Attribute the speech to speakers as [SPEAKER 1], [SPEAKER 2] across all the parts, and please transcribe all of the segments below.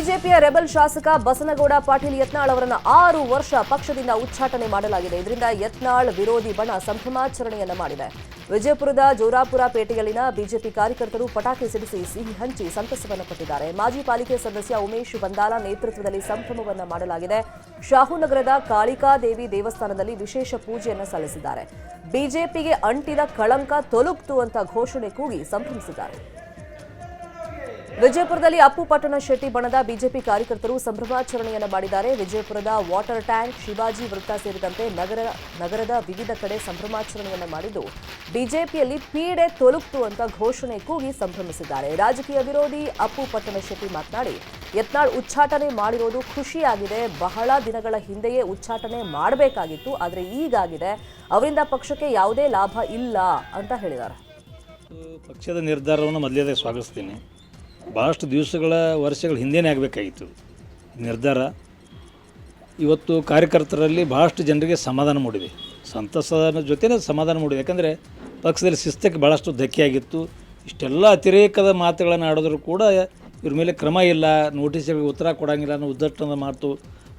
[SPEAKER 1] ಬಿಜೆಪಿಯ ರೆಬಲ್ ಶಾಸಕ ಬಸನಗೌಡ ಪಾಟೀಲ್ ಯತ್ನಾಳ್ ಅವರನ್ನು 6 ವರ್ಷ ಪಕ್ಷದಿಂದ ಉಚ್ಚಾಟನೆ ಮಾಡಲಾಗಿದೆ. ಇದರಿಂದ ಯತ್ನಾಳ್ ವಿರೋಧಿ ಬಣ ಸಂಭ್ರಮಾಚರಣೆಯನ್ನ ಮಾಡಿದೆ. ವಿಜಯಪುರದ ಜೋರಾಪುರ ಪೇಟೆಯಲ್ಲಿನ ಬಿಜೆಪಿ ಕಾರ್ಯಕರ್ತರು ಪಟಾಕಿ ಸಿಡಿಸಿ ಸಿಹಿ ಹಂಚಿ ಸಂತಸವನ್ನು ಪಟ್ಟಿದ್ದಾರೆ. ಮಾಜಿ ಪಾಲಿಕೆ ಸದಸ್ಯ ಉಮೇಶ್ ಬಂದಾಲ ನೇತೃತ್ವದಲ್ಲಿ ಸಂಭ್ರಮವನ್ನು ಮಾಡಲಾಗಿದೆ. ಶಾಹುನಗರದ ಕಾಳಿಕಾದೇವಿ ದೇವಸ್ಥಾನದಲ್ಲಿ ವಿಶೇಷ ಪೂಜೆಯನ್ನು ಸಲ್ಲಿಸಿದ್ದಾರೆ. ಬಿಜೆಪಿಗೆ ಅಂಟಿದ ಕಳಂಕ ತೊಲಗ್ತು ಅಂತ ಘೋಷಣೆ ಕೂಗಿ ಸಂಭ್ರಮಿಸಿದ್ದಾರೆ. ವಿಜಯಪುರದಲ್ಲಿ ಅಪ್ಪು ಪಟ್ಟಣ ಶೆಟ್ಟಿ ಬಣದ ಬಿಜೆಪಿ ಕಾರ್ಯಕರ್ತರು ಸಂಭ್ರಮಾಚರಣೆಯನ್ನು ಮಾಡಿದ್ದಾರೆ. ವಿಜಯಪುರದ ವಾಟರ್ ಟ್ಯಾಂಕ್, ಶಿವಾಜಿ ವೃತ್ತ ಸೇರಿದಂತೆ ನಗರದ ವಿವಿಧ ಕಡೆ ಸಂಭ್ರಮಾಚರಣೆಯನ್ನು ಮಾಡಿದ್ದು ಬಿಜೆಪಿಯಲ್ಲಿ ಪೀಡೆ ತೊಲಗ್ತು ಅಂತ ಘೋಷಣೆ ಕೂಗಿ ಸಂಭ್ರಮಿಸಿದ್ದಾರೆ. ರಾಜಕೀಯ ವಿರೋಧಿ ಅಪ್ಪು ಪಟ್ಟಣ ಶೆಟ್ಟಿ ಮಾತನಾಡಿ, ಯತ್ನಾಳ್ ಉಚ್ಚಾಟನೆ ಮಾಡಿರೋದು ಖುಷಿಯಾಗಿದೆ. ಬಹಳ ದಿನಗಳ ಹಿಂದೆಯೇ ಉಚ್ಚಾಟನೆ ಮಾಡಬೇಕಾಗಿತ್ತು, ಆದರೆ ಈಗಾಗಿದೆ. ಅವರಿಂದ ಪಕ್ಷಕ್ಕೆ ಯಾವುದೇ ಲಾಭ ಇಲ್ಲ ಅಂತ ಹೇಳಿದ್ದಾರೆ.
[SPEAKER 2] ಪಕ್ಷದ ನಿರ್ಧಾರವನ್ನು ಮೊದಲೇ ಸ್ವಾಗತಿಸ್ತೀನಿ. ಭಾಳಷ್ಟು ವರ್ಷಗಳ ಹಿಂದೆನೇ ಆಗಬೇಕಾಗಿತ್ತು ನಿರ್ಧಾರ. ಇವತ್ತು ಕಾರ್ಯಕರ್ತರಲ್ಲಿ ಭಾಳಷ್ಟು ಜನರಿಗೆ ಸಮಾಧಾನ ಮೂಡಿದೆ, ಸಂತಸದ ಜೊತೆನೇ ಸಮಾಧಾನ ಮೂಡಿದೆ. ಯಾಕಂದರೆ ಪಕ್ಷದಲ್ಲಿ ಶಿಸ್ತಕ್ಕೆ ಭಾಳಷ್ಟು ಧಕ್ಕೆಯಾಗಿತ್ತು. ಇಷ್ಟೆಲ್ಲ ಅತಿರೇಕದ ಮಾತುಗಳನ್ನು ಆಡೋದ್ರೂ ಕೂಡ ಇವ್ರ ಮೇಲೆ ಕ್ರಮ ಇಲ್ಲ, ನೋಟಿಸ್ಗಳಿಗೆ ಉತ್ತರ ಕೊಡೋಂಗಿಲ್ಲ ಅನ್ನೋ ಉದ್ದಟನ ಮಾತು,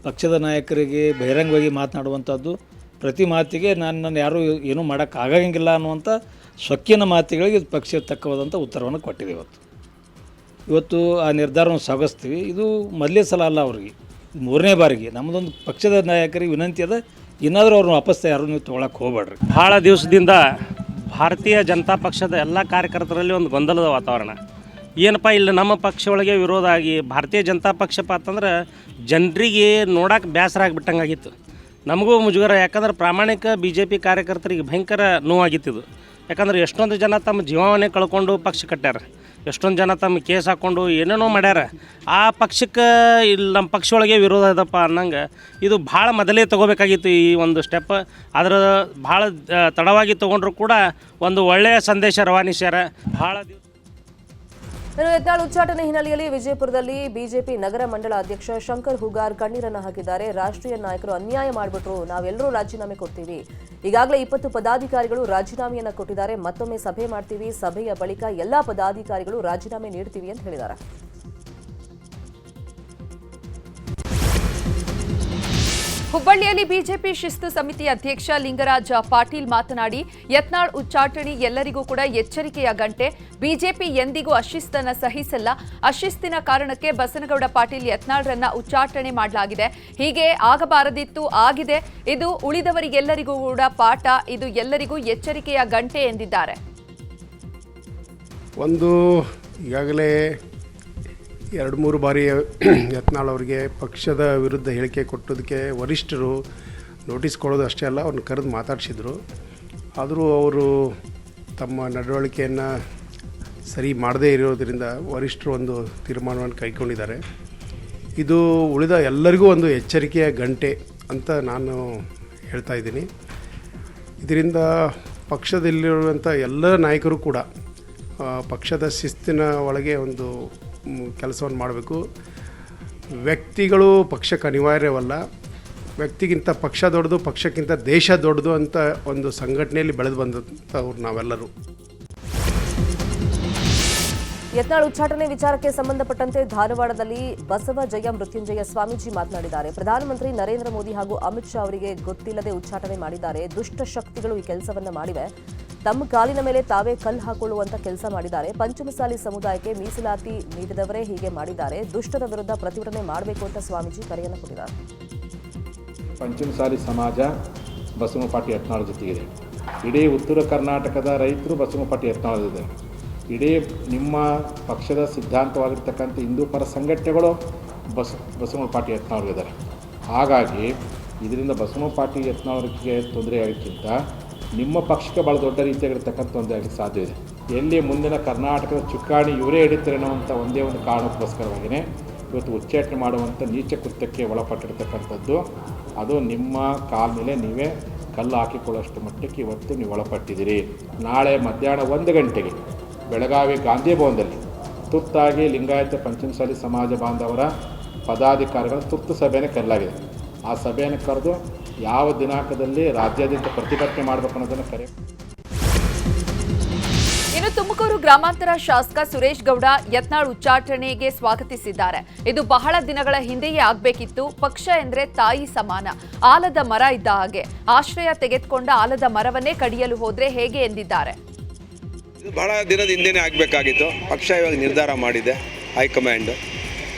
[SPEAKER 2] ಪಕ್ಷದ ನಾಯಕರಿಗೆ ಬಹಿರಂಗವಾಗಿ ಮಾತನಾಡುವಂಥದ್ದು, ಪ್ರತಿ ಮಾತಿಗೆ ನಾನು ಯಾರೂ ಏನೂ ಮಾಡೋಕ್ಕಾಗಂಗಿಲ್ಲ ಅನ್ನುವಂಥ ಸೊಕ್ಕಿನ ಮಾತುಗಳಿಗೆ ಪಕ್ಷ ತಕ್ಕವಾದಂಥ ಉತ್ತರವನ್ನು ಕೊಟ್ಟಿದೆ. ಇವತ್ತು ಆ ನಿರ್ಧಾರವನ್ನು ಸ್ವಾಗತಿಸ್ತೀವಿ. ಇದು ಮೊದಲೇ ಸಲ ಅಲ್ಲ, ಅವ್ರಿಗೆ 3ನೇ ಬಾರಿಗೆ. ನಮ್ಮದೊಂದು ಪಕ್ಷದ ನಾಯಕರಿಗೆ ವಿನಂತಿ ಅದ, ಇನ್ನಾದರೂ ಅವ್ರನ್ನ ವಾಪಸ್ ಯಾರು ನೀವು ತೊಗೊಳಕ್ಕೆ ಹೋಗ್ಬೇಡ್ರಿ.
[SPEAKER 3] ಭಾಳ ದಿವಸದಿಂದ ಭಾರತೀಯ ಜನತಾ ಪಕ್ಷದ ಎಲ್ಲ ಕಾರ್ಯಕರ್ತರಲ್ಲಿ ಒಂದು ಗೊಂದಲದ ವಾತಾವರಣ. ಏನಪ್ಪ ಇಲ್ಲಿ ನಮ್ಮ ಪಕ್ಷ ಒಳಗೆ ವಿರೋಧ ಆಗಿ ಭಾರತೀಯ ಜನತಾ ಪಕ್ಷಪ್ಪ ಅಂತಂದ್ರೆ ಜನರಿಗೆ ನೋಡೋಕೆ ಬೇಸರ ಆಗಿಬಿಟ್ಟಂಗಾಗಿತ್ತು. ನಮಗೂ ಮುಜುಗರ. ಯಾಕಂದ್ರೆ ಪ್ರಾಮಾಣಿಕ BJP ಕಾರ್ಯಕರ್ತರಿಗೆ ಭಯಂಕರ ನೋವಾಗಿತ್ತಿದು. ಯಾಕಂದ್ರೆ ಎಷ್ಟೊಂದು ಜನ ತಮ್ಮ ಜೀವವನ್ನೇ ಕಳ್ಕೊಂಡು ಪಕ್ಷ ಕಟ್ಟ್ಯಾರ, ಎಷ್ಟೊಂದು ಜನ ತಮ್ಮ ಕೇಸ್ ಹಾಕ್ಕೊಂಡು ಏನೇನೋ ಮಾಡ್ಯಾರ. ಆ ಪಕ್ಷಕ್ಕೆ ಇಲ್ಲಿ ನಮ್ಮ ಪಕ್ಷ ಒಳಗೆ ವಿರೋಧ ಇದಪ್ಪ ಅನ್ನಂಗೆ ಇದು ಭಾಳ ಮೊದಲೇ ತೊಗೋಬೇಕಾಗಿತ್ತು ಈ ಒಂದು ಸ್ಟೆಪ್. ಅದರ ಭಾಳ ತಡವಾಗಿ ತೊಗೊಂಡ್ರು ಕೂಡ ಒಂದು ಒಳ್ಳೆಯ ಸಂದೇಶ ರವಾನಿಸ್ಯಾರ. ಭಾಳ
[SPEAKER 1] ಯತ್ನಾಳ್ ಉಚ್ಚಾಟನೆ ಹಿನ್ನೆಲೆಯಲ್ಲಿ ವಿಜಯಪುರದಲ್ಲಿ ಬಿಜೆಪಿ ನಗರ ಮಂಡಳ ಅಧ್ಯಕ್ಷ ಶಂಕರ್ ಹುಗಾರ್ ಕಣ್ಣೀರನ್ನು ಹಾಕಿದ್ದಾರೆ. ರಾಷ್ಟ್ರೀಯ ನಾಯಕರು ಅನ್ಯಾಯ ಮಾಡಿಬಿಟ್ರು, ನಾವೆಲ್ಲರೂ ರಾಜೀನಾಮೆ ಕೊಡ್ತೀವಿ. ಈಗಾಗಲೇ 20 ಪದಾಧಿಕಾರಿಗಳು ರಾಜೀನಾಮೆಯನ್ನು ಕೊಟ್ಟಿದ್ದಾರೆ. ಮತ್ತೊಮ್ಮೆ ಸಭೆ ಮಾಡ್ತೀವಿ, ಸಭೆಯ ಬಳಿಕ ಎಲ್ಲಾ ಪದಾಧಿಕಾರಿಗಳು ರಾಜೀನಾಮೆ ನೀಡ್ತೀವಿ ಅಂತ ಹೇಳಿದ್ದಾರೆ.
[SPEAKER 4] ಹುಬ್ಬಳ್ಳಿಯಲ್ಲಿ ಬಿಜೆಪಿ ಶಿಸ್ತು ಸಮಿತಿ ಅಧ್ಯಕ್ಷ ಲಿಂಗರಾಜ ಪಾಟೀಲ್ ಮಾತನಾಡಿ, ಯತ್ನಾಳ್ ಉಚ್ಚಾಟನೆ ಎಲ್ಲರಿಗೂ ಕೂಡ ಎಚ್ಚರಿಕೆಯ ಗಂಟೆ. ಬಿಜೆಪಿ ಎಂದಿಗೂ ಅಶಿಸ್ತನ್ನ ಸಹಿಸಲ್ಲ. ಅಶಿಸ್ತಿನ ಕಾರಣಕ್ಕೆ ಬಸನಗೌಡ ಪಾಟೀಲ್ ಯತ್ನಾಳ್ರನ್ನ ಉಚ್ಚಾಟನೆ ಮಾಡಲಾಗಿದೆ. ಹೀಗೆ ಆಗಬಾರದಿತ್ತು, ಆಗಿದೆ. ಇದು ಉಳಿದವರಿಗೆಲ್ಲರಿಗೂ ಕೂಡ ಪಾಠ. ಇದು ಎಲ್ಲರಿಗೂ ಎಚ್ಚರಿಕೆಯ ಗಂಟೆ ಎಂದಿದ್ದಾರೆ.
[SPEAKER 5] ಒಂದು ಈಗಾಗಲೇ 2-3 ಬಾರಿ ಯತ್ನಾಳ್ ಅವರಿಗೆ ಪಕ್ಷದ ವಿರುದ್ಧ ಹೇಳಿಕೆ ಕೊಟ್ಟೋದಕ್ಕೆ ವರಿಷ್ಠರು ನೋಟಿಸ್ ಕೊಡೋದು ಅಷ್ಟೇ ಅಲ್ಲ, ಅವ್ರನ್ನ ಕರೆದು ಮಾತಾಡಿಸಿದ್ರು. ಆದರೂ ಅವರು ತಮ್ಮ ನಡವಳಿಕೆಯನ್ನು ಸರಿ ಮಾಡದೇ ಇರೋದರಿಂದ ವರಿಷ್ಠರು ಒಂದು ತೀರ್ಮಾನವನ್ನು ಕೈಗೊಂಡಿದ್ದಾರೆ. ಇದು ಉಳಿದ ಎಲ್ಲರಿಗೂ ಒಂದು ಎಚ್ಚರಿಕೆಯ ಗಂಟೆ ಅಂತ ನಾನು ಹೇಳ್ತಾ ಇದ್ದೀನಿ. ಇದರಿಂದ ಪಕ್ಷದಲ್ಲಿರುವಂಥ ಎಲ್ಲ ನಾಯಕರು ಕೂಡ ಪಕ್ಷದ ಶಿಸ್ತಿನ ಒಳಗೆ ಒಂದು ಕೆಲಸವನ್ನು ಮಾಡಬೇಕು. ವ್ಯಕ್ತಿಗಳು ಪಕ್ಷಕ್ಕೆ ಅನಿವಾರ್ಯವಲ್ಲ, ವ್ಯಕ್ತಿಗಿಂತ ಪಕ್ಷ ದೊಡ್ಡದು, ಪಕ್ಷಕ್ಕಿಂತ ದೇಶ ದೊಡ್ಡದು ಅಂತ ಒಂದು ಸಂಘಟನೆಯಲ್ಲಿ ಬೆಳೆದು ಬಂದಂಥವ್ರು ನಾವೆಲ್ಲರೂ.
[SPEAKER 1] ಯತ್ನಾಳ್ ಉಚ್ಚಾಟನೆ ವಿಚಾರಕ್ಕೆ ಸಂಬಂಧಪಟ್ಟಂತೆ ಧಾರವಾಡದಲ್ಲಿ ಬಸವ ಜಯ ಮೃತ್ಯುಂಜಯ ಸ್ವಾಮೀಜಿ ಮಾತನಾಡಿದ್ದಾರೆ. ಪ್ರಧಾನಮಂತ್ರಿ ನರೇಂದ್ರ ಮೋದಿ ಹಾಗೂ ಅಮಿತ್ ಶಾ ಅವರಿಗೆ ಗೊತ್ತಿಲ್ಲದೆ ಉಚ್ಚಾಟನೆ ಮಾಡಿದ್ದಾರೆ. ದುಷ್ಟ ಶಕ್ತಿಗಳು ಈ ಕೆಲಸವನ್ನ ಮಾಡಿವೆ. ತಮ್ಮ ಕಾಲಿನ ಮೇಲೆ ತಾವೇ ಕಲ್ಲು ಹಾಕೊಳ್ಳುವಂತ ಕೆಲಸ ಮಾಡಿದ್ದಾರೆ. ಪಂಚಮಸಾಲಿ ಸಮುದಾಯಕ್ಕೆ ಮೀಸಲಾತಿ ನೀಡಿದವರೇ ಹೀಗೆ ಮಾಡಿದ್ದಾರೆ. ದುಷ್ಟರ ವಿರುದ್ಧ ಪ್ರತಿಭಟನೆ ಮಾಡಬೇಕು ಅಂತ ಸ್ವಾಮೀಜಿ ಕರೆಯನ್ನು ಕೊಟ್ಟಿದ್ದಾರೆ.
[SPEAKER 6] ಪಂಚಮಸಾಲಿ ಸಮಾಜ ಬಸವಪಾಟಿ ಯತ್ನಾಳ್ ಜೊತೆಗಿದೆ. ಇಡೀ ಉತ್ತರ ಕರ್ನಾಟಕದ ರೈತರು ಬಸವಪಾಟಿ ಯತ್ನಾಳ್ ಇದೆ. ಇಡೀ ನಿಮ್ಮ ಪಕ್ಷದ ಸಿದ್ಧಾಂತವಾಗಿರ್ತಕ್ಕಂಥ ಹಿಂದೂ ಪರ ಸಂಘಟನೆಗಳು ಬಸವಪಾಟಿ ಯತ್ನಾಳ್ಗಿದ್ದಾರೆ. ಹಾಗಾಗಿ ಇದರಿಂದ ಬಸವಪಾಟಿ ಯತ್ನಾಳ್ಗೆ ತೊಂದರೆ ಆಗೋಕ್ಕಿಂತ ನಿಮ್ಮ ಪಕ್ಷಕ್ಕೆ ಭಾಳ ದೊಡ್ಡ ರೀತಿಯಾಗಿರ್ತಕ್ಕಂಥ ತೊಂದರೆ ಆಗಲಿಕ್ಕೆ ಸಾಧ್ಯ ಇದೆ. ಎಲ್ಲಿ ಮುಂದಿನ ಕರ್ನಾಟಕದ ಚುಕ್ಕಾಣಿ ಇವರೇ ಹಿಡಿತಾರೆ ಅನ್ನೋವಂಥ ಒಂದೇ ಒಂದು ಕಾರಣಕ್ಕೋಸ್ಕರವಾಗಿಯೇ ಇವತ್ತು ಉಚ್ಚಾಟನೆ ಮಾಡುವಂಥ ನೀಚ ಕೃತ್ಯಕ್ಕೆ ಒಳಪಟ್ಟಿರ್ತಕ್ಕಂಥದ್ದು. ಅದು ನಿಮ್ಮ ಕಾಲ ಮೇಲೆ ನೀವೇ ಕಲ್ಲು ಹಾಕಿಕೊಳ್ಳೋಷ್ಟು ಮಟ್ಟಕ್ಕೆ ಇವತ್ತು ನೀವು ಒಳಪಟ್ಟಿದ್ದೀರಿ. ನಾಳೆ ಮಧ್ಯಾಹ್ನ 1 ಗಂಟೆಗೆ ಬೆಳಗಾವಿ ಗಾಂಧಿ ಭವನದಲ್ಲಿ ತುರ್ತಾಗಿ ಲಿಂಗಾಯತ ಪಂಚಮಸಾಲಿ ಸಮಾಜ ಬಾಂಧವರ ಪದಾಧಿಕಾರಿಗಳ ತುರ್ತು ಸಭೆಯನ್ನು ಕರೆಯಲಾಗಿದೆ. ಆ ಸಭೆಯನ್ನು ಕರೆದು ಯಾವ ದಿನಾಂಕದಲ್ಲಿ ರಾಜ್ಯಾದ್ಯಂತ ಪ್ರತಿಭಟನೆ ಮಾಡಬೇಕು ಅನ್ನೋದನ್ನು ಕರೆ.
[SPEAKER 4] ಇನ್ನು ತುಮಕೂರು ಗ್ರಾಮಾಂತರ ಶಾಸಕ ಸುರೇಶ್ ಗೌಡ ಯತ್ನಾಳ್ ಉಚ್ಚಾಟನೆಗೆ ಸ್ವಾಗತಿಸಿದ್ದಾರೆ. ಇದು ಬಹಳ ದಿನಗಳ ಹಿಂದೆಯೇ ಆಗಬೇಕಿತ್ತು. ಪಕ್ಷ ಎಂದ್ರೆ ತಾಯಿ ಸಮಾನ, ಆಲದ ಮರ ಇದ್ದ ಹಾಗೆ. ಆಶ್ರಯ ತೆಗೆದುಕೊಂಡ ಆಲದ ಮರವನ್ನೇ ಕಡಿಯಲು ಹೋದ್ರೆ ಹೇಗೆ ಎಂದಿದ್ದಾರೆ.
[SPEAKER 7] ಇದು ಬಹಳ ದಿನದ ಹಿಂದೆನೇ ಆಗಬೇಕಾಗಿತ್ತು. ಪಕ್ಷ ಇವಾಗ ನಿರ್ಧಾರ ಮಾಡಿದೆ, ಹೈಕಮಾಂಡ್.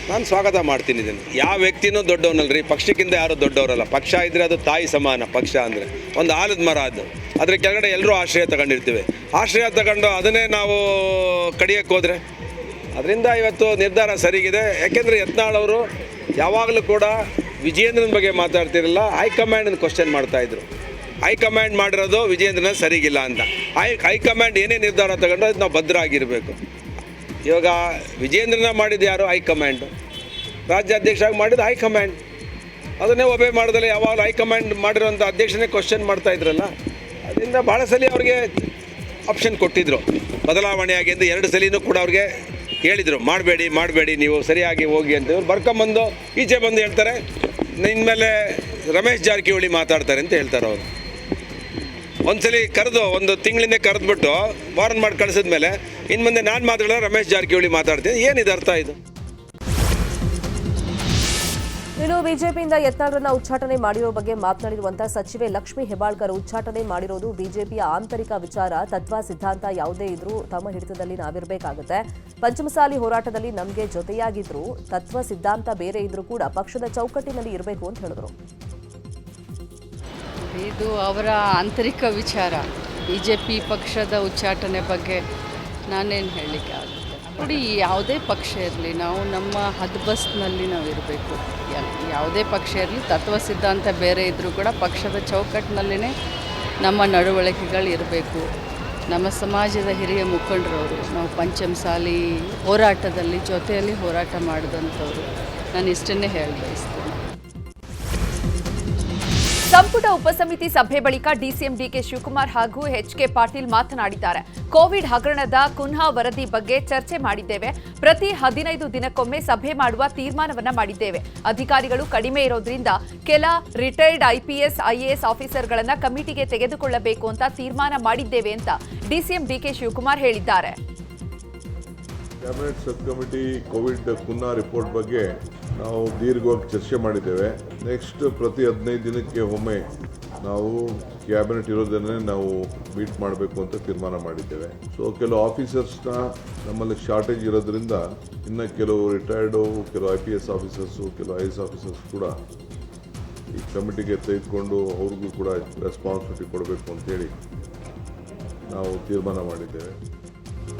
[SPEAKER 7] ನಾನು ಸ್ವಾಗತ ಮಾಡ್ತೀನಿ ಇದನ್ನು. ಯಾವ ವ್ಯಕ್ತಿನೂ ದೊಡ್ಡವನಲ್ರಿ, ಪಕ್ಷಕ್ಕಿಂತ ಯಾರು ದೊಡ್ಡವರಲ್ಲ. ಪಕ್ಷ ಇದ್ದರೆ ಅದು ತಾಯಿ ಸಮಾನ. ಪಕ್ಷ ಅಂದರೆ ಒಂದು ಆಲದ ಮರ, ಅದು ಅದ್ರ ಕೆಳಗಡೆ ಎಲ್ಲರೂ ಆಶ್ರಯ ತಗೊಂಡಿರ್ತೀವಿ. ಆಶ್ರಯ ತಗೊಂಡು ಅದನ್ನೇ ನಾವು ಕಡಿಯೋಕ್ಕೆ ಹೋದರೆ, ಅದರಿಂದ ಇವತ್ತು ನಿರ್ಧಾರ ಸರಿಗಿದೆ. ಯಾಕೆಂದರೆ ಯತ್ನಾಳ್ ಅವರು ಯಾವಾಗಲೂ ಕೂಡ ವಿಜಯೇಂದ್ರನ ಬಗ್ಗೆ ಮಾತಾಡ್ತಿರಲಿಲ್ಲ, ಹೈಕಮಾಂಡನ್ನು ಕ್ವಶನ್ ಮಾಡ್ತಾಯಿದ್ರು. ಹೈಕಮಾಂಡ್ ಮಾಡಿರೋದು ವಿಜಯೇಂದ್ರನ ಸರಿಗಿಲ್ಲ ಅಂತ. ಹೈಕಮಾಂಡ್ ಏನೇ ನಿರ್ಧಾರ ತಗೊಂಡು ಅದು ನಾವು ಭದ್ರ ಆಗಿರಬೇಕು. ಇವಾಗ ವಿಜಯೇಂದ್ರನ ಮಾಡಿದ್ದು ಯಾರು? ಹೈಕಮಾಂಡು. ರಾಜ್ಯಾಧ್ಯಕ್ಷರಾಗಿ ಮಾಡಿದ್ದು ಹೈಕಮಾಂಡ್. ಅದನ್ನೇ ಒಬೆ ಮಾಡಿದ್ರೆ ಯಾವಾಗಲೂ ಹೈಕಮಾಂಡ್ ಮಾಡಿರೋಂಥ ಅಧ್ಯಕ್ಷನೇ ಕ್ವಶನ್ ಮಾಡ್ತಾಯಿದ್ರಲ್ಲ. ಅದರಿಂದ ಭಾಳ ಸಲ ಅವ್ರಿಗೆ ಆಪ್ಷನ್ ಕೊಟ್ಟಿದ್ದರು ಬದಲಾವಣೆಯಾಗಿ ಅಂತ. 2 ಸಲಿನೂ ಕೂಡ ಅವ್ರಿಗೆ ಹೇಳಿದರು, ಮಾಡಬೇಡಿ ನೀವು ಸರಿಯಾಗಿ ಹೋಗಿ ಅಂತ. ಇವ್ರು ಬರ್ಕೊಂಬಂದು ಈಚೆ ಬಂದು ಹೇಳ್ತಾರೆ, ಇನ್ಮೇಲೆ ರಮೇಶ್ ಜಾರಕಿಹೊಳಿ ಮಾತಾಡ್ತಾರೆ ಅಂತ ಹೇಳ್ತಾರೆ ಅವರು. ಒಂದ್ಸಲಿ ಕರೆದು 1 ತಿಂಗಳಿಂದ ಕರೆದ್ಬಿಟ್ಟು ವಾರನ್ ಮಾಡಿ ಕಳಿಸಿದ್ಮೇಲೆ ಇನ್ನು ಮುಂದೆ ನಾನು ಮಾತಾಡೋ ರಮೇಶ್ ಜಾರಕಿಹೊಳಿ ಮಾತಾಡ್ತೀನಿ. ಏನಿದೆ ಅರ್ಥ ಇದು?
[SPEAKER 1] ಇನ್ನು ಬಿಜೆಪಿಯಿಂದ ಯತ್ನಾಳ್ರನ್ನ ಉಚ್ಚಾಟನೆ ಮಾಡಿರೋ ಬಗ್ಗೆ ಮಾತನಾಡಿರುವಂತಹ ಸಚಿವೆ ಲಕ್ಷ್ಮೀ ಹೆಬ್ಬಾಳ್ಕರ್, ಉಚ್ಚಾಟನೆ ಮಾಡಿರೋದು ಬಿಜೆಪಿಯ ಆಂತರಿಕ ವಿಚಾರ. ತತ್ವ ಸಿದ್ಧಾಂತ ಯಾವುದೇ ಇದ್ರೂ ತಮ್ಮ ಹಿಡಿತದಲ್ಲಿ ನಾವಿರಬೇಕಾಗುತ್ತೆ. ಪಂಚಮಸಾಲಿ ಹೋರಾಟದಲ್ಲಿ ನಮಗೆ ಜೊತೆಯಾಗಿದ್ರು, ತತ್ವ ಸಿದ್ಧಾಂತ ಬೇರೆ ಇದ್ರೂ ಕೂಡ ಪಕ್ಷದ ಚೌಕಟ್ಟಿನಲ್ಲಿ ಇರಬೇಕು ಅಂತ ಹೇಳಿದ್ರು.
[SPEAKER 8] ಇದು ಅವರ ಆಂತರಿಕ ವಿಚಾರ. ಬಿಜೆಪಿ ಪಕ್ಷದ ಉಚ್ಚಾಟನೆ ಬಗ್ಗೆ ನಾನೇನು ಹೇಳಲಿಕ್ಕೆ ಆಗುತ್ತೆ ನೋಡಿ. ಯಾವುದೇ ಪಕ್ಷ ಇರಲಿ, ನಾವು ನಮ್ಮ ಹದ್ಬಸ್ನಲ್ಲಿ ನಾವು ಇರಬೇಕು. ಯಾವುದೇ ಪಕ್ಷ ಇರಲಿ, ತತ್ವ ಸಿದ್ಧಾಂತ ಬೇರೆ ಇದ್ದರೂ ಕೂಡ ಪಕ್ಷದ ಚೌಕಟ್ಟಿನಲ್ಲೇ ನಮ್ಮ ನಡವಳಿಕೆಗಳು ಇರಬೇಕು. ನಮ್ಮ ಸಮಾಜದ ಹಿರಿಯ ಮುಖಂಡರವರು, ನಾವು ಪಂಚಮಸಾಲಿ ಹೋರಾಟದಲ್ಲಿ ಜೊತೆಯಲ್ಲಿ ಹೋರಾಟ ಮಾಡಿದಂಥವ್ರು. ನಾನು ಇಷ್ಟನ್ನೇ ಹೇಳಿ ಬಯಸ್ತೀನಿ.
[SPEAKER 4] ಸಂಪುಟ ಉಪಸಮಿತಿ ಸಭೆ ಬಳಿಕ ಡಿಸಿಎಂ ಡಿಕೆ ಶಿವಕುಮಾರ್ ಹಾಗೂ ಎಚ್ಕೆ ಪಾಟೀಲ್ ಮಾತನಾಡಿದ್ದಾರೆ. ಕೋವಿಡ್ ಹಗರಣದ ಕುನ್ಹಾ ವರದಿ ಬಗ್ಗೆ ಚರ್ಚೆ ಮಾಡಿದ್ದೇವೆ. ಪ್ರತಿ 15 ದಿನಕ್ಕೊಮ್ಮೆ ಸಭೆ ಮಾಡುವ ತೀರ್ಮಾನವನ್ನ ಮಾಡಿದ್ದೇವೆ. ಅಧಿಕಾರಿಗಳು ಕಡಿಮೆ ಇರೋದ್ರಿಂದ ಕೆಲ ರಿಟೈರ್ಡ್ IPS IAS ಆಫೀಸರ್ಗಳನ್ನ ಕಮಿಟಿಗೆ ತೆಗೆದುಕೊಳ್ಳಬೇಕು ಅಂತ ತೀರ್ಮಾನ ಮಾಡಿದ್ದೇವೆ ಅಂತ ಡಿಸಿಎಂ ಡಿಕೆ ಶಿವಕುಮಾರ್ ಹೇಳಿದ್ದಾರೆ.
[SPEAKER 9] Cabinet sub committee Covid Cunha report ಬಗ್ಗೆ ನಾವು ದೀರ್ಘವಾಗಿ ಚರ್ಚೆ ಮಾಡಿದ್ದೇವೆ. ನೆಕ್ಸ್ಟ್ ಪ್ರತಿ 15 ದಿನಕ್ಕೆ ಒಮ್ಮೆ ನಾವು ಕ್ಯಾಬಿನೆಟ್ ಇರೋದನ್ನೇ ನಾವು ಮೀಟ್ ಮಾಡಬೇಕು ಅಂತ ತೀರ್ಮಾನ ಮಾಡಿದ್ದೇವೆ. ಸೊ ಕೆಲವು ಆಫೀಸರ್ಸ್ನ ನಮ್ಮಲ್ಲಿ ಶಾರ್ಟೇಜ್ ಇರೋದ್ರಿಂದ ಇನ್ನು ಕೆಲವು ರಿಟೈರ್ಡು, ಕೆಲವು IPS ಆಫೀಸರ್ಸು, ಕೆಲವು IAS ಆಫೀಸರ್ಸ್ ಕೂಡ ಈ ಕಮಿಟಿಗೆ ತೆಗೆದುಕೊಂಡು ಅವ್ರಿಗೂ ಕೂಡ ರೆಸ್ಪಾನ್ಸಿಬಿಲಿಟಿ ಕೊಡಬೇಕು ಅಂತೇಳಿ ನಾವು ತೀರ್ಮಾನ ಮಾಡಿದ್ದೇವೆ.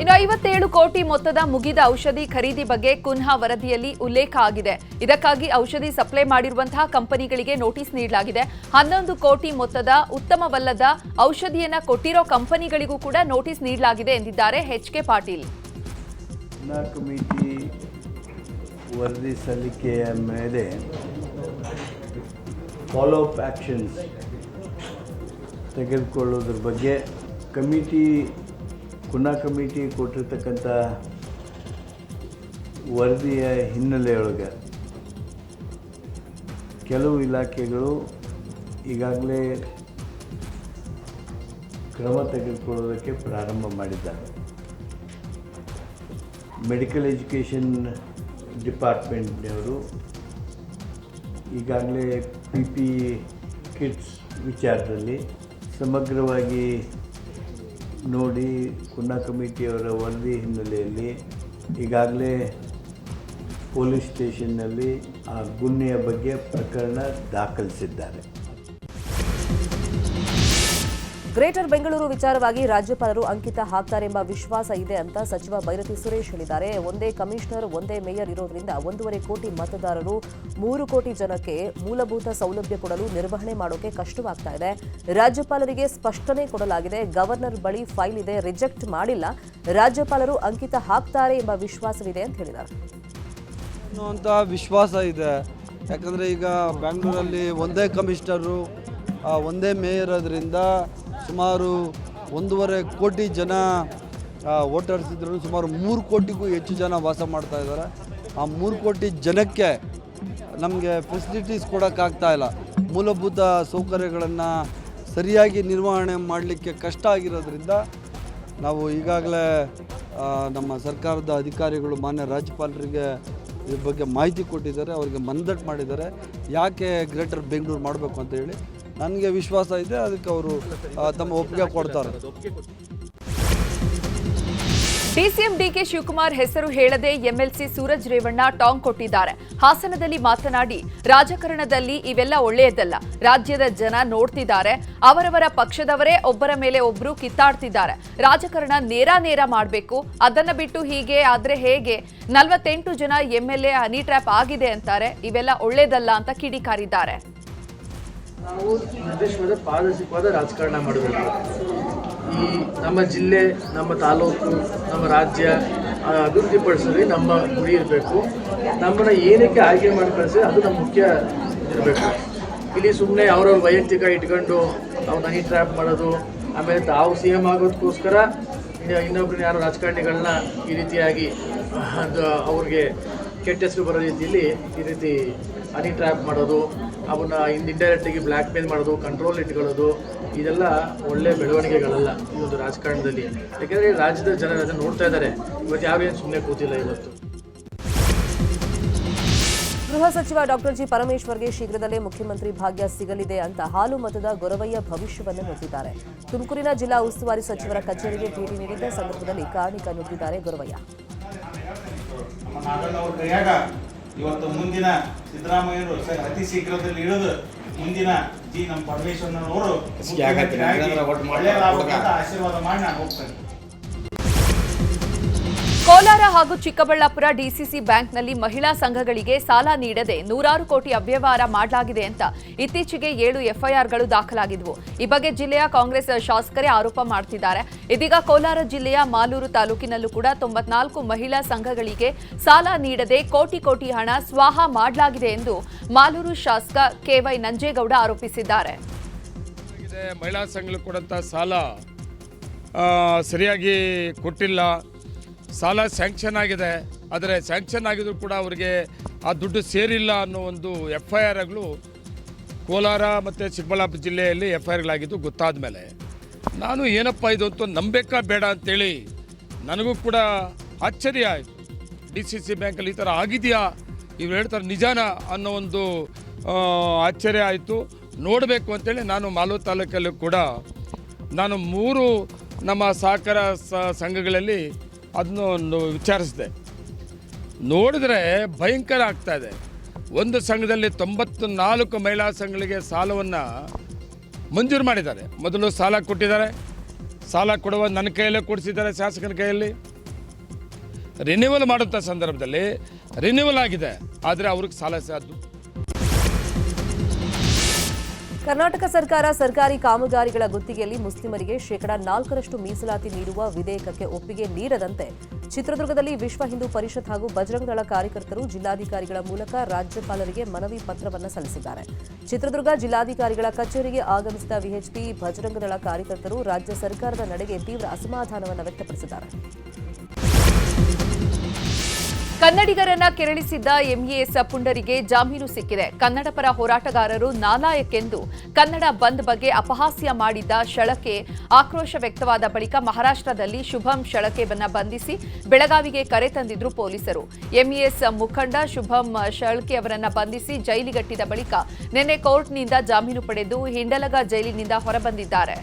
[SPEAKER 4] ಇನ್ನು 57 ಕೋಟಿ ಮೊತ್ತದ ಮುಗಿದ ಔಷಧಿ ಖರೀದಿ ಬಗ್ಗೆ ಕುನ್ಹಾ ವರದಿಯಲ್ಲಿ ಉಲ್ಲೇಖ ಆಗಿದೆ. ಇದಕ್ಕಾಗಿ ಔಷಧಿ ಸಪ್ಲೈ ಮಾಡಿರುವಂತಹ ಕಂಪನಿಗಳಿಗೆ ನೋಟಿಸ್ ನೀಡಲಾಗಿದೆ. 11 ಕೋಟಿ ಮೊತ್ತದ ಉತ್ತಮವಲ್ಲದ ಔಷಧಿಯನ್ನ ಕೊಟ್ಟಿರೋ ಕಂಪನಿಗಳಿಗೂ ಕೂಡ ನೋಟಿಸ್ ನೀಡಲಾಗಿದೆ ಎಂದಿದ್ದಾರೆ ಎಚ್ಕೆ ಪಾಟೀಲ್.
[SPEAKER 10] ಕುನ್ಹಾ ಕಮಿಟಿ ವರದಿ ಸಲ್ಲಿಕೆಯ ಮೇಲೆ ಫಾಲೋ ಅಪ್ ಆಕ್ಷನ್ಸ್ ತೆಗೆದುಕೊಳ್ಳೋದ್ರ ಬಗ್ಗೆ ಕುನ್ಹಾ ಕಮಿಟಿ ಕೊಟ್ಟಿರ್ತಕ್ಕಂಥ ವರದಿಯ ಹಿನ್ನೆಲೆಯೊಳಗೆ ಕೆಲವು ಇಲಾಖೆಗಳು ಈಗಾಗಲೇ ಕ್ರಮ ತೆಗೆದುಕೊಳ್ಳೋದಕ್ಕೆ ಪ್ರಾರಂಭ ಮಾಡಿದ್ದಾರೆ. ಮೆಡಿಕಲ್ ಎಜುಕೇಷನ್ ಡಿಪಾರ್ಟ್ಮೆಂಟ್ನವರು ಈಗಾಗಲೇ PPE ಕಿಟ್ಸ್ ವಿಚಾರದಲ್ಲಿ ಸಮಗ್ರವಾಗಿ ನೋಡಿ ಕುನ್ಹಾ ಕಮಿಟಿಯವರ ವರದಿ ಹಿನ್ನೆಲೆಯಲ್ಲಿ ಈಗಾಗಲೇ ಪೊಲೀಸ್ ಸ್ಟೇಷನ್ನಲ್ಲಿ ಆ ಗುನ್ನೆಯ ಬಗ್ಗೆ ಪ್ರಕರಣ ದಾಖಲಿಸಿದ್ದಾರೆ.
[SPEAKER 1] ಗ್ರೇಟರ್ ಬೆಂಗಳೂರು ವಿಚಾರವಾಗಿ ರಾಜ್ಯಪಾಲರು ಅಂಕಿತ ಹಾಕ್ತಾರೆಂಬ ವಿಶ್ವಾಸ ಇದೆ ಅಂತ ಸಚಿವ ಬೈರತಿ ಸುರೇಶ್ ಹೇಳಿದ್ದಾರೆ. ಒಂದೇ ಕಮಿಷನರ್, ಒಂದೇ ಮೇಯರ್ ಇರೋದ್ರಿಂದ 1.5 ಕೋಟಿ ಮತದಾರರು, 3 ಕೋಟಿ ಜನಕ್ಕೆ ಮೂಲಭೂತ ಸೌಲಭ್ಯ ಕೊಡಲು ನಿರ್ವಹಣೆ ಮಾಡೋಕೆ ಕಷ್ಟವಾಗ್ತಾ ಇದೆ. ರಾಜ್ಯಪಾಲರಿಗೆ ಸ್ಪಷ್ಟನೆ ಕೊಡಲಾಗಿದೆ. ಗವರ್ನರ್ ಬಳಿ ಫೈಲ್ ಇದೆ, ರಿಜೆಕ್ಟ್ ಮಾಡಿಲ್ಲ. ರಾಜ್ಯಪಾಲರು ಅಂಕಿತ ಹಾಕ್ತಾರೆ ಎಂಬ ವಿಶ್ವಾಸವಿದೆ ಅಂತ ಹೇಳಿದ್ದಾರೆ.
[SPEAKER 11] ಅನ್ನುವಂಥ ವಿಶ್ವಾಸ ಇದೆ. ಯಾಕಂದರೆ ಈಗ ಬೆಂಗಳೂರಲ್ಲಿ ಒಂದೇ ಕಮಿಷನರು, ಒಂದೇ ಮೇಯರ್ ಅದರಿಂದ ಸುಮಾರು 1.5 ಕೋಟಿ ಜನ ವೋಟರ್ಸ್ ಇದ್ರೂ ಸುಮಾರು 3 ಕೋಟಿಗೂ ಹೆಚ್ಚು ಜನ ವಾಸ ಮಾಡ್ತಾ ಇದ್ದಾರೆ. ಆ 3 ಕೋಟಿ ಜನಕ್ಕೆ ನಮಗೆ ಫೆಸಿಲಿಟೀಸ್ ಕೊಡೋಕ್ಕಾಗ್ತಾ ಇಲ್ಲ. ಮೂಲಭೂತ ಸೌಕರ್ಯಗಳನ್ನು ಸರಿಯಾಗಿ ನಿರ್ವಹಣೆ ಮಾಡಲಿಕ್ಕೆ ಕಷ್ಟ ಆಗಿರೋದ್ರಿಂದ ನಾವು ಈಗಾಗಲೇ ನಮ್ಮ ಸರ್ಕಾರದ ಅಧಿಕಾರಿಗಳು ಮಾನ್ಯ ರಾಜ್ಯಪಾಲರಿಗೆ ಇದ್ರ ಬಗ್ಗೆ ಮಾಹಿತಿ ಕೊಟ್ಟಿದ್ದಾರೆ, ಅವರಿಗೆ ಮನದಟ್ಟು ಮಾಡಿದ್ದಾರೆ ಯಾಕೆ ಗ್ರೇಟರ್ ಬೆಂಗಳೂರು ಮಾಡಬೇಕು ಅಂತ ಹೇಳಿ. ನನಗೆ ವಿಶ್ವಾಸ ಇದೆ, ಅದಕ್ಕೆ ಅವರು ತಮ್ಮ ಒಪ್ಪಿಗೆ ಕೊಡ್ತಾರೆ.
[SPEAKER 4] ಡಿಸಿಎಂ ಡಿಕೆ ಶಿವಕುಮಾರ್ ಹೆಸರು ಹೇಳದೆ ಎಂಎಲ್ಸಿ ಸೂರಜ್ ರೇವಣ್ಣ ಟಾಂಗ್ ಕೊಟ್ಟಿದ್ದಾರೆ. ಹಾಸನದಲ್ಲಿ ಮಾತನಾಡಿ, ರಾಜಕಾರಣದಲ್ಲಿ ಇವೆಲ್ಲ ಒಳ್ಳೆಯದಲ್ಲ. ರಾಜ್ಯದ ಜನ ನೋಡ್ತಿದ್ದಾರೆ. ಅವರವರ ಪಕ್ಷದವರೇ ಒಬ್ಬರ ಮೇಲೆ ಒಬ್ಬರು ಕಿತ್ತಾಡ್ತಿದ್ದಾರೆ. ರಾಜಕಾರಣ ನೇರ ಮಾಡಬೇಕು. ಅದನ್ನ ಬಿಟ್ಟು ಹೀಗೆ ಆದ್ರೆ ಹೇಗೆ? 48 ಜನ ಎಂಎಲ್ಎ ಹನಿ ಟ್ರ್ಯಾಪ್ ಆಗಿದೆ ಅಂತಾರೆ. ಇವೆಲ್ಲ ಒಳ್ಳೆಯದಲ್ಲ ಅಂತ ಕಿಡಿಕಾರಿದ್ದಾರೆ.
[SPEAKER 12] ನಾವು ನಿರ್ದೇಶವಾದ ಪಾರದರ್ಶಕವಾದ ರಾಜಕಾರಣ ಮಾಡಬೇಕು. ಈ ನಮ್ಮ ಜಿಲ್ಲೆ, ನಮ್ಮ ತಾಲೂಕು, ನಮ್ಮ ರಾಜ್ಯ ಅಭಿವೃದ್ಧಿಪಡಿಸೋದೇ ನಮ್ಮ ಗುರಿ ಇರಬೇಕು. ನಮ್ಮನ್ನು ಏನಕ್ಕೆ ಆಯ್ಕೆ ಮಾಡಿ ಕಳಿಸಿದ್ರೆ ಅದು ನಮ್ಮ ಮುಖ್ಯ ಇರಬೇಕು. ಇಲ್ಲಿ ಸುಮ್ಮನೆ ಅವ್ರವ್ರ ವೈಯಕ್ತಿಕ ಇಟ್ಕೊಂಡು ಅವ್ರು ಹನಿ ಟ್ರ್ಯಾಪ್ ಮಾಡೋದು, ಆಮೇಲೆ ತಾವು CM ಆಗೋದಕ್ಕೋಸ್ಕರ ಇನ್ನೊಬ್ಬರನ್ನ ಯಾರು ರಾಜಕಾರಣಿಗಳನ್ನ ಈ ರೀತಿಯಾಗಿ ಅವ್ರಿಗೆ ಕೆಟ್ಟ ಹೆಸರು ಬರೋ ರೀತಿಯಲ್ಲಿ ಈ ರೀತಿ ಹನಿ ಟ್ರ್ಯಾಪ್ ಮಾಡೋದು, ಅವನ್ನ ಇಂಡೈರೆಕ್ಟಾಗಿ ಬ್ಲ್ಯಾಕ್ ಮೇಲ್ ಮಾಡೋದು, ಕಂಟ್ರೋಲ್ ಇಟ್ಕೊಳ್ಳೋದು, ಇದೆಲ್ಲ ಒಳ್ಳೆ ಬೆಳವಣಿಗೆಗಳಲ್ಲ ಈ ಒಂದು ರಾಜಕಾರಣದಲ್ಲಿ. ಯಾಕೆಂದರೆ ರಾಜ್ಯದ ಜನ ಅದನ್ನು ನೋಡ್ತಾ ಇದ್ದಾರೆ. ಇವತ್ತು ಯಾರೇನು ಸುಮ್ಮನೆ ಕೂತಿಲ್ಲ. ಇವತ್ತು
[SPEAKER 1] ಗೃಹ ಸಚಿವ ಡಾಕ್ಟರ್ ಜಿ ಪರಮೇಶ್ವರ್ಗೆ ಶೀಘ್ರದಲ್ಲೇ ಮುಖ್ಯಮಂತ್ರಿ ಭಾಗ್ಯ ಸಿಗಲಿದೆ ಅಂತ ಹಾಲು ಮತದ ಗೊರವಯ್ಯ ಭವಿಷ್ಯವನ್ನು ನುಡಿದಿದ್ದಾರೆ. ತುಮಕೂರಿನ ಜಿಲ್ಲಾ ಉಸ್ತುವಾರಿ ಸಚಿವರ ಕಚೇರಿಗೆ ಭೇಟಿ ನೀಡಿದ್ದ ಸಂದರ್ಭದಲ್ಲಿ ಕಾಣಿಕ ನುಡಿದಿದ್ದಾರೆ ಗೊರವಯ್ಯ.
[SPEAKER 13] ಇವತ್ತು ಮುಂದಿನ ಸಿದ್ದರಾಮಯ್ಯರು ಅತಿ ಶೀಘ್ರದಲ್ಲಿ ಇಳಿದು ಮುಂದಿನ ನಮ್ಮ ಪರಮೇಶ್ವರನವರು ಆಶೀರ್ವಾದ ಮಾಡಿ ನಾನು ಹೋಗ್ತೇನೆ.
[SPEAKER 4] ಕೋಲಾರ ಹಾಗೂ ಚಿಕ್ಕಬಳ್ಳಾಪುರ ಡಿಸಿಸಿ ಬ್ಯಾಂಕ್ನಲ್ಲಿ ಮಹಿಳಾ ಸಂಘಗಳಿಗೆ ಸಾಲ ನೀಡದೆ 100 ಕೋಟಿ ಅವ್ಯವಹಾರ ಮಾಡಲಾಗಿದೆ ಅಂತ ಇತ್ತೀಚೆಗೆ 7 ಎಫ್ಐಆರ್ಗಳು ದಾಖಲಾಗಿದ್ವು. ಈ ಬಗ್ಗೆ ಜಿಲ್ಲೆಯ ಕಾಂಗ್ರೆಸ್ ಶಾಸಕರೇ ಆರೋಪ ಮಾಡ್ತಿದ್ದಾರೆ. ಇದೀಗ ಕೋಲಾರ ಜಿಲ್ಲೆಯ ಮಾಲೂರು ತಾಲೂಕಿನಲ್ಲೂ ಕೂಡ 94 ಮಹಿಳಾ ಸಂಘಗಳಿಗೆ ಸಾಲ ನೀಡದೆ ಕೋಟಿ ಹಣ ಸ್ವಾಹ ಮಾಡಲಾಗಿದೆ ಎಂದು ಮಾಲೂರು ಶಾಸಕ KY ನಂಜೇಗೌಡ ಆರೋಪಿಸಿದ್ದಾರೆ.
[SPEAKER 14] ಮಹಿಳಾ ಸಂಘಗಳು ಕೊಡಂತ ಸಾಲ ಸರಿಯಾಗಿ ಕೊಟ್ಟಿಲ್ಲ. ಸಾಲ ಸ್ಯಾಂಕ್ಷನ್ ಆಗಿದೆ, ಆದರೆ ಸ್ಯಾಂಕ್ಷನ್ ಆಗಿದ್ರು ಕೂಡ ಅವರಿಗೆ ಆ ದುಡ್ಡು ಸೇರಿಲ್ಲ ಅನ್ನೋ ಒಂದು ಎಫ್ಐಆರ್ಗಳು ಕೋಲಾರ ಮತ್ತು ಚಿಕ್ಕಬಳ್ಳಾಪುರ ಜಿಲ್ಲೆಯಲ್ಲಿ ಎಫ್ಐಆರ್ಗಳಾಗಿದ್ದು ಗೊತ್ತಾದ ಮೇಲೆ ನಾನು ಏನಪ್ಪ ಇದು ಅಂತ ನಂಬೇಕಾ ಬೇಡ ಅಂತೇಳಿ ನನಗೂ ಕೂಡ ಆಶ್ಚರ್ಯ ಆಯಿತು. DCC ಬ್ಯಾಂಕಲ್ಲಿ ಈ ಥರ ಆಗಿದೆಯಾ, ಇವ್ರು ಹೇಳ್ತಾರೆ ನಿಜಾನ ಅನ್ನೋ ಒಂದು ಆಶ್ಚರ್ಯ ಆಯಿತು. ನೋಡಬೇಕು ಅಂತೇಳಿ ನಾನು ಮಾಲೂರು ತಾಲೂಕಲ್ಲೂ ಕೂಡ ನಾನು 3 ನಮ್ಮ ಸಹಕಾರ ಸಂಘಗಳಲ್ಲಿ ಅದನ್ನು ವಿಚಾರಿಸಿದೆ. ನೋಡಿದ್ರೆ ಭಯಂಕರ ಆಗ್ತಾ ಇದೆ. ಒಂದು ಸಂಘದಲ್ಲಿ 94 ಮಹಿಳಾ ಸಂಘಗಳಿಗೆ ಸಾಲವನ್ನು ಮಂಜೂರು ಮಾಡಿದ್ದಾರೆ. ಮೊದಲು ಸಾಲ ಕೊಟ್ಟಿದ್ದಾರೆ, ಸಾಲ ಕೊಡುವ ನನ್ನ ಕೈಯಲ್ಲೇ ಕೊಡಿಸಿದ್ದಾರೆ, ಶಾಸಕನ ಕೈಯಲ್ಲಿ. ರಿನ್ಯೂವಲ್ ಮಾಡುವಂಥ ಸಂದರ್ಭದಲ್ಲಿ ರಿನ್ಯೂವಲ್ ಆಗಿದೆ, ಆದರೆ ಅವ್ರಿಗೆ ಸಾಲ ಸಾಧ್ಯ.
[SPEAKER 1] ಕರ್ನಾಟಕ ಸರ್ಕಾರ ಸರ್ಕಾರಿ ಕಾಮಗಾರಿಗಳ ಗುತ್ತಿಗೆಯಲ್ಲಿ ಮುಸ್ಲಿಮರಿಗೆ ಶೇಕಡಾ 4% ಮೀಸಲಾತಿ ನೀಡುವ ವಿಧೇಯಕಕ್ಕೆ ಒಪ್ಪಿಗೆ ನೀಡದಂತೆ ಚಿತ್ರದುರ್ಗದಲ್ಲಿ ವಿಶ್ವ ಹಿಂದೂ ಪರಿಷತ್ ಹಾಗೂ ಬಜರಂಗದಳ ಕಾರ್ಯಕರ್ತರು ಜಿಲ್ಲಾಧಿಕಾರಿಗಳ ಮೂಲಕ ರಾಜ್ಯಪಾಲರಿಗೆ ಮನವಿ ಪತ್ರವನ್ನು ಸಲ್ಲಿಸಿದ್ದಾರೆ. ಚಿತ್ರದುರ್ಗ ಜಿಲ್ಲಾಧಿಕಾರಿಗಳ ಕಚೇರಿಗೆ ಆಗಮಿಸಿದ ವಿಎಚ್ಪಿ ಬಜರಂಗದಳ ಕಾರ್ಯಕರ್ತರು ರಾಜ್ಯ ಸರ್ಕಾರದ ನಡೆಗೆ ತೀವ್ರ ಅಸಮಾಧಾನವನ್ನು ವ್ಯಕ್ತಪಡಿಸಿದ್ದಾರೆ.
[SPEAKER 4] ಕನ್ನಡಿಗರನ್ನ ಕೆರಳಿಸಿದ್ದ ಎಂಇಎಸ್ ಪುಂಡರಿಗೆ ಜಾಮೀನು ಸಿಕ್ಕಿದೆ. ಕನ್ನಡ ಪರ ಹೋರಾಟಗಾರರು ನಾಲಾಯಕ್ ಎಂದು ಕನ್ನಡ ಬಂದ್ ಬಗ್ಗೆ ಅಪಹಾಸ್ಯ ಮಾಡಿದ್ದ ಶಳಕೆ ಆಕ್ರೋಶ ವ್ಯಕ್ತವಾದ ಬಳಿಕ ಮಹಾರಾಷ್ಟ್ರದಲ್ಲಿ ಶುಭಂ ಶಳಕೆಯನ್ನ ಬಂಧಿಸಿ ಬೆಳಗಾವಿಗೆ ಕರೆ ತಂದಿದ್ರು ಪೊಲೀಸರು. ಎಂಇಎಸ್ ಮುಖಂಡ ಶುಭಂ ಶಳಕೆ ಅವರನ್ನ ಬಂಧಿಸಿ ಜೈಲಿಗಟ್ಟಿದ ಬಳಿಕ ನಿನ್ನೆ ಕೋರ್ಟ್ನಿಂದ ಜಾಮೀನು ಪಡೆದು ಹಿಂಡಲಗ ಜೈಲಿನಿಂದ ಹೊರಬಂದಿದ್ದಾರೆ.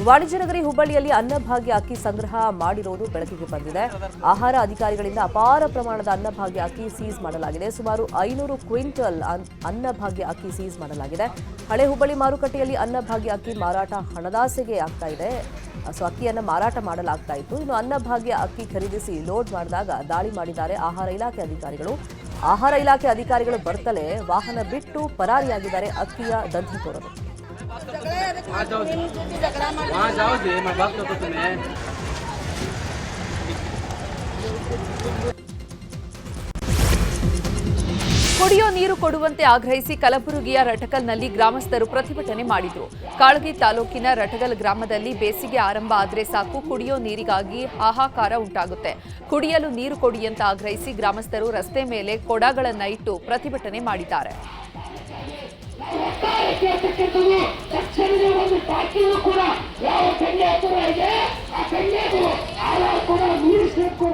[SPEAKER 1] ವಾಣಿಜ್ಯ ನಗರಿ ಹುಬ್ಬಳ್ಳಿಯಲ್ಲಿ ಅನ್ನಭಾಗ್ಯ ಅಕ್ಕಿ ಸಂಗ್ರಹ ಮಾಡಿರುವುದು ಬೆಳಕಿಗೆ ಬಂದಿದೆ. ಆಹಾರ ಅಧಿಕಾರಿಗಳಿಂದ ಅಪಾರ ಪ್ರಮಾಣದ ಅನ್ನಭಾಗ್ಯ ಅಕ್ಕಿ ಸೀಸ್ ಮಾಡಲಾಗಿದೆ. ಸುಮಾರು 500 ಕ್ವಿಂಟಲ್ ಅನ್ನಭಾಗ್ಯ ಅಕ್ಕಿ ಸೀಸ್ ಮಾಡಲಾಗಿದೆ. ಹಳೆ ಹುಬ್ಬಳ್ಳಿ ಮಾರುಕಟ್ಟೆಯಲ್ಲಿ ಅನ್ನಭಾಗ್ಯ ಅಕ್ಕಿ ಮಾರಾಟ ಹಣದಾಸೆಗೆ ಆಗ್ತಾ ಇದೆ. ಅಕ್ಕಿಯನ್ನು ಮಾರಾಟ ಮಾಡಲಾಗ್ತಾ ಇತ್ತು. ಇನ್ನು ಅನ್ನಭಾಗ್ಯ ಅಕ್ಕಿ ಖರೀದಿಸಿ ಲೋಡ್ ಮಾಡಿದಾಗ ದಾಳಿ ಮಾಡಿದ್ದಾರೆ ಆಹಾರ ಇಲಾಖೆ ಅಧಿಕಾರಿಗಳು. ಆಹಾರ ಇಲಾಖೆ ಅಧಿಕಾರಿಗಳು ಬರ್ತಲೇ ವಾಹನ ಬಿಟ್ಟು ಪರಾರಿಯಾಗಿದ್ದಾರೆ ಅಕ್ಕಿಯ ದಂಧೆಕೋರರು.
[SPEAKER 4] ಕುಡಿಯೋ ನೀರು ಕೊಡುವಂತೆ ಆಗ್ರಹಿಸಿ ಕಲಬುರಗಿಯ ರಟಕಲ್ನಲ್ಲಿ ಗ್ರಾಮಸ್ಥರು ಪ್ರತಿಭಟನೆ ಮಾಡಿದರು. ಕಾಳಗಿ ತಾಲೂಕಿನ ರಟಗಲ್ ಗ್ರಾಮದಲ್ಲಿ ಬೇಸಿಗೆ ಆರಂಭ ಆದರೆ ಸಾಕು ಕುಡಿಯೋ ನೀರಿಗಾಗಿ ಹಾಹಾಕಾರ ಉಂಟಾಗುತ್ತೆ. ಕುಡಿಯಲು ನೀರು ಕೊಡಿ ಅಂತ ಆಗ್ರಹಿಸಿ ಗ್ರಾಮಸ್ಥರು ರಸ್ತೆ ಮೇಲೆ ಕೊಡಗಳನ್ನು ಇಟ್ಟು ಪ್ರತಿಭಟನೆ ಮಾಡಿದ್ದಾರೆ.
[SPEAKER 15] ತಕ್ಷಣವೇ ಒಂದು ಟಾಕಿಯೂ ಕೂಡ ಯಾವ ಕನ್ಯಾಪುರ ಇದೆ ಆ ಕನ್ಯಾಪುರ ಕೂಡ ಮೀರಿಸಬೇಕು.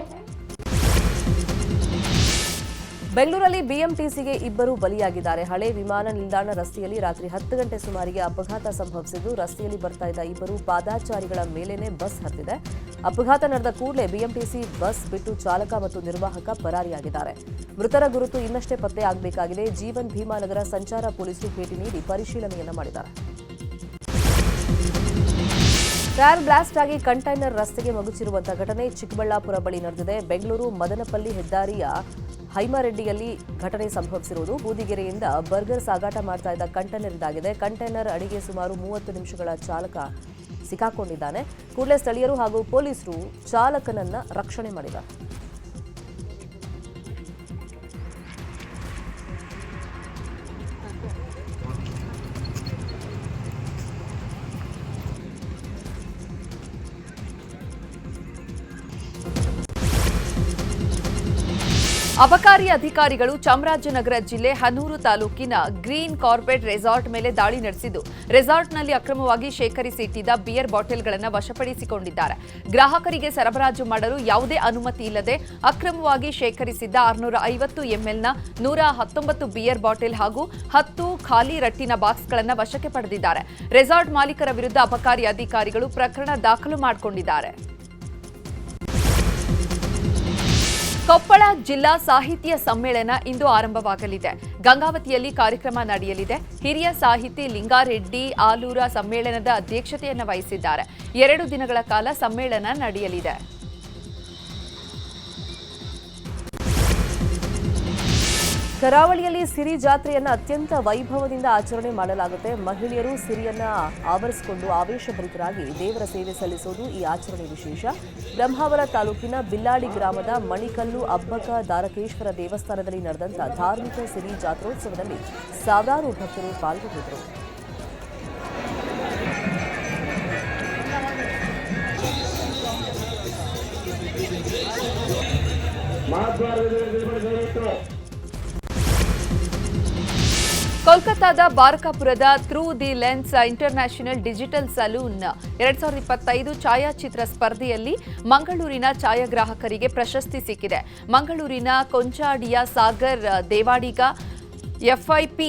[SPEAKER 1] ಬೆಂಗಳೂರಲ್ಲಿ ಬಿಎಂಟಿಸಿಗೆ ಇಬ್ಬರು ಬಲಿಯಾಗಿದ್ದಾರೆ. ಹಳೆ ವಿಮಾನ ನಿಲ್ದಾಣ ರಸ್ತೆಯಲ್ಲಿ ರಾತ್ರಿ 10 ಗಂಟೆ ಸುಮಾರಿಗೆ ಅಪಘಾತ ಸಂಭವಿಸಿದ್ದು, ರಸ್ತೆಯಲ್ಲಿ ಬರ್ತಾ ಇದ್ದ ಇಬ್ಬರು ಪಾದಾಚಾರಿಗಳ ಮೇಲೇನೆ ಬಸ್ ಹತ್ತಿದೆ. ಅಪಘಾತ ನಡೆದ ಕೂಡಲೇ ಬಿಎಂಟಿಸಿ ಬಸ್ ಬಿಟ್ಟು ಚಾಲಕ ಮತ್ತು ನಿರ್ವಾಹಕ ಪರಾರಿಯಾಗಿದ್ದಾರೆ. ಮೃತರ ಗುರುತು ಇನ್ನಷ್ಟೇ ಪತ್ತೆ ಆಗಬೇಕಾಗಿದೆ. ಜೀವನ್ ಭೀಮಾನಗರ ಸಂಚಾರ ಪೊಲೀಸರು ಭೇಟಿ ನೀಡಿ ಪರಿಶೀಲನೆಯನ್ನ ಮಾಡಿದ್ದಾರೆ. ಟೈರ್ ಬ್ಲಾಸ್ಟ್ ಆಗಿ ಕಂಟೈನರ್ ರಸ್ತೆಗೆ ಮಗುಚಿರುವಂತಹ ಘಟನೆ ಚಿಕ್ಕಬಳ್ಳಾಪುರ ಬಳಿ ನಡೆದಿದೆ. ಬೆಂಗಳೂರು ಮದನಪಲ್ಲಿ ಹೆದ್ದಾರಿಯ ಹೈಮರೆಡ್ಡಿಯಲ್ಲಿ ಘಟನೆ ಸಂಭವಿಸಿರುವುದು. ಬೂದಿಗೆರೆಯಿಂದ ಬರ್ಗರ್ ಸಾಗಾಟ ಮಾಡ್ತಾ ಇದ್ದ ಕಂಟೈನರ್ ಇದಾಗಿದೆ. ಕಂಟೈನರ್ ಅಡಿಗೆ ಸುಮಾರು 30 ನಿಮಿಷಗಳ ಚಾಲಕ ಸಿಕ್ಕಾಕೊಂಡಿದ್ದಾನೆ. ಕೂಡಲೇ ಸ್ಥಳೀಯರು ಹಾಗೂ ಪೊಲೀಸರು ಚಾಲಕನನ್ನ ರಕ್ಷಣೆ ಮಾಡಿದ್ದಾರೆ.
[SPEAKER 4] ಅಬಕಾರಿ ಅಧಿಕಾರಿಗಳು ಚಾಮರಾಜನಗರ ಜಿಲ್ಲೆ ಹನೂರು ತಾಲೂಕಿನ ಗ್ರೀನ್ ಕಾರ್ಪೆಟ್ ರೆಸಾರ್ಟ್ ಮೇಲೆ ದಾಳಿ ನಡೆಸಿದ್ದು, ರೆಸಾರ್ಟ್ನಲ್ಲಿ ಅಕ್ರಮವಾಗಿ ಶೇಖರಿಸಿ ಇಟ್ಟಿದ್ದ ಬಿಯರ್ ಬಾಟಲ್ಗಳನ್ನು ವಶಪಡಿಸಿಕೊಂಡಿದ್ದಾರೆ. ಗ್ರಾಹಕರಿಗೆ ಸರಬರಾಜು ಮಾಡಲು ಯಾವುದೇ ಅನುಮತಿ ಇಲ್ಲದೆ ಅಕ್ರಮವಾಗಿ ಶೇಖರಿಸಿದ್ದ 650 mlನ 119 ಬಿಯರ್ ಬಾಟಲ್ ಹಾಗೂ 10 ಖಾಲಿ ರಟ್ಟಿನ ಬಾಕ್ಸ್ಗಳನ್ನು ವಶಕ್ಕೆ ಪಡೆದಿದ್ದಾರೆ. ರೆಸಾರ್ಟ್ ಮಾಲೀಕರ ವಿರುದ್ಧ ಅಬಕಾರಿ ಅಧಿಕಾರಿಗಳು ಪ್ರಕರಣ ದಾಖಲು ಮಾಡಿಕೊಂಡಿದ್ದಾರೆ. ಕೊಪ್ಪಳ ಜಿಲ್ಲಾ ಸಾಹಿತ್ಯ ಸಮ್ಮೇಳನ ಇಂದು ಆರಂಭವಾಗಲಿದೆ. ಗಂಗಾವತಿಯಲ್ಲಿ ಕಾರ್ಯಕ್ರಮ ನಡೆಯಲಿದೆ. ಹಿರಿಯ ಸಾಹಿತಿ ಲಿಂಗಾರೆಡ್ಡಿ ಆಲೂರ ಸಮ್ಮೇಳನದ ಅಧ್ಯಕ್ಷತೆಯನ್ನು ವಹಿಸಿದ್ದಾರೆ. 2 ದಿನಗಳ ಕಾಲ ಸಮ್ಮೇಳನ ನಡೆಯಲಿದೆ.
[SPEAKER 1] ಕರಾವಳಿಯಲ್ಲಿ ಸಿರಿ ಜಾತ್ರೆಯನ್ನ ಅತ್ಯಂತ ವೈಭವದಿಂದ ಆಚರಣೆ ಮಾಡಲಾಗುತ್ತೆ. ಮಹಿಳೆಯರು ಸಿರಿಯನ್ನ ಆವರಿಸಿಕೊಂಡು ಆವೇಶಭರಿತರಾಗಿ ದೇವರ ಸೇವೆ ಸಲ್ಲಿಸುವುದು ಈ ಆಚರಣೆ ವಿಶೇಷ. ಬ್ರಹ್ಮಾವರ ತಾಲೂಕಿನ ಬಿಲ್ಲಾಡಿ ಗ್ರಾಮದ ಮಣಿಕಲ್ಲು ಅಬ್ಬಕ ದಾರಕೇಶ್ವರ ದೇವಸ್ಥಾನದಲ್ಲಿ ನಡೆದಂತ ಧಾರ್ಮಿಕ ಸಿರಿ ಜಾತ್ರೋತ್ಸವದಲ್ಲಿ ಸಾವಿರಾರು ಭಕ್ತರು ಪಾಲ್ಗೊಂಡಿದ್ದರು.
[SPEAKER 4] ಕೋಲ್ಕತ್ತಾದ ಬಾರಕಾಪುರದ through the lens international digital salon 2025 ಛಾಯಾಚಿತ್ರ ಸ್ಪರ್ಧೆಯಲ್ಲಿ ಮಂಗಳೂರಿನ ಛಾಯಾಗ್ರಾಹಕರಿಗೆ ಪ್ರಶಸ್ತಿ ಸಿಕ್ಕಿದೆ. ಮಂಗಳೂರಿನ ಕೊಂಚಾಡಿಯ ಸಾಗರ್ ದೇವಾಡಿಗ FIP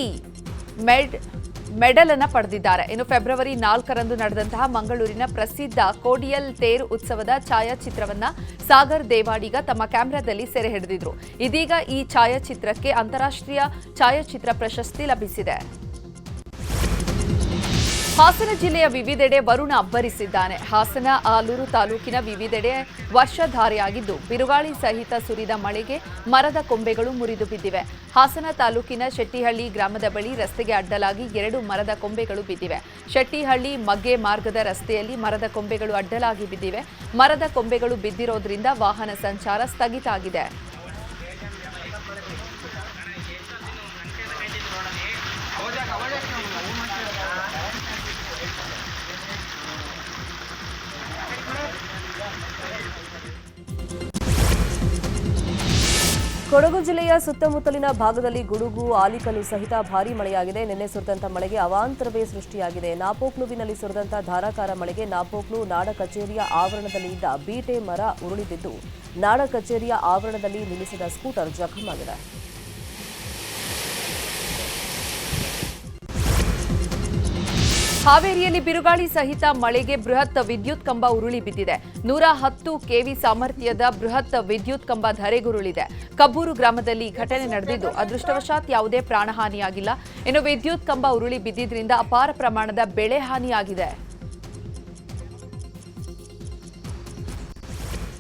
[SPEAKER 4] ಮೆಡಲ್ ಅನ್ನು ಪಡೆದಿದ್ದಾರೆ. ಇನ್ನು ಫೆಬ್ರವರಿ 4ರಂದು ನಡೆದಂತಹ ಮಂಗಳೂರಿನ ಪ್ರಸಿದ್ಧ ಕೋಡಿಯಲ್ ತೇರು ಉತ್ಸವದ ಛಾಯಾಚಿತ್ರವನ್ನ ಸಾಗರ್ ದೇವಾಡಿಗ ತಮ್ಮ ಕ್ಯಾಮೆರಾದಲ್ಲಿ ಸೆರೆ ಹಿಡಿದಿದ್ರು. ಇದೀಗ ಈ ಛಾಯಾಚಿತ್ರಕ್ಕೆ ಅಂತಾರಾಷ್ಟ್ರೀಯ ಛಾಯಾಚಿತ್ರ ಪ್ರಶಸ್ತಿ ಲಭಿಸಿದೆ. ಹಾಸನ ಜಿಲ್ಲೆಯ ವಿವಿಧೆಡೆ ವರುಣ ಅಬ್ಬರಿಸಿದ್ದಾನೆ. ಹಾಸನ ಆಲೂರು ತಾಲೂಕಿನ ವಿವಿಧೆಡೆ ವರ್ಷಧಾರೆಯಾಗಿದ್ದು, ಬಿರುಗಾಳಿ ಸಹಿತ ಸುರಿದ ಮಳೆಗೆ ಮರದ ಕೊಂಬೆಗಳು ಮುರಿದು ಬಿದ್ದಿವೆ. ಹಾಸನ ತಾಲೂಕಿನ ಶೆಟ್ಟಿಹಳ್ಳಿ ಗ್ರಾಮದ ಬಳಿ ರಸ್ತೆಗೆ ಅಡ್ಡಲಾಗಿ 2 ಮರದ ಕೊಂಬೆಗಳು ಬಿದ್ದಿವೆ. ಶೆಟ್ಟಿಹಳ್ಳಿ ಮಗ್ಗೆ ಮಾರ್ಗದ ರಸ್ತೆಯಲ್ಲಿ ಮರದ ಕೊಂಬೆಗಳು ಅಡ್ಡಲಾಗಿ ಬಿದ್ದಿವೆ. ಮರದ ಕೊಂಬೆಗಳು ಬಿದ್ದಿರೋದ್ರಿಂದ ವಾಹನ ಸಂಚಾರ ಸ್ಥಗಿತ ಆಗಿದೆ.
[SPEAKER 1] ಕೊಡಗು ಜಿಲ್ಲೆಯ ಸುತ್ತಮುತ್ತಲಿನ ಭಾಗದಲ್ಲಿ ಗುಡುಗು, ಆಲಿಕಲ್ಲು ಸಹಿತ ಭಾರೀ ಮಳೆಯಾಗಿದೆ. ನಿನ್ನೆ ಸುರಿದಂತ ಮಳೆಗೆ ಅವಾಂತರವೇ ಸೃಷ್ಟಿಯಾಗಿದೆ. ನಾಪೋಕ್ಲುವಿನಲ್ಲಿ ಸುರಿದಂತ ಧಾರಾಕಾರ ಮಳೆಗೆ ನಾಪೋಕ್ಲು ನಾಡ ಕಚೇರಿಯ ಆವರಣದಲ್ಲಿ ಇದ್ದ ಬೀಟೆ ಮರ ಉರುಳಿಬಿದ್ದು, ನಾಡ ಕಚೇರಿಯ ಆವರಣದಲ್ಲಿ ನಿಲ್ಲಿಸಿದ ಸ್ಕೂಟರ್ ಜಖಮಾಗಿದೆ.
[SPEAKER 4] ಹಾವೇರಿಯಲ್ಲಿ ಬಿರುಗಾಳಿ ಸಹಿತ ಮಳೆಗೆ ಬೃಹತ್ ವಿದ್ಯುತ್ ಕಂಬ ಉರುಳಿ ಬಿದ್ದಿದೆ. 110 ಕೆವಿ ಸಾಮರ್ಥ್ಯದ ಬೃಹತ್ ವಿದ್ಯುತ್ ಕಂಬ ಧರೆಗುರುಳಿದೆ. ಕಬ್ಬೂರು ಗ್ರಾಮದಲ್ಲಿ ಘಟನೆ ನಡೆದಿದ್ದು, ಅದೃಷ್ಟವಶಾತ್ ಯಾವುದೇ ಪ್ರಾಣಹಾನಿಯಾಗಿಲ್ಲ. ಇನ್ನು ವಿದ್ಯುತ್ ಕಂಬ ಉರುಳಿ ಬಿದ್ದಿದ್ರಿಂದ ಅಪಾರ ಪ್ರಮಾಣದ ಬೆಳೆ ಹಾನಿಯಾಗಿದೆ.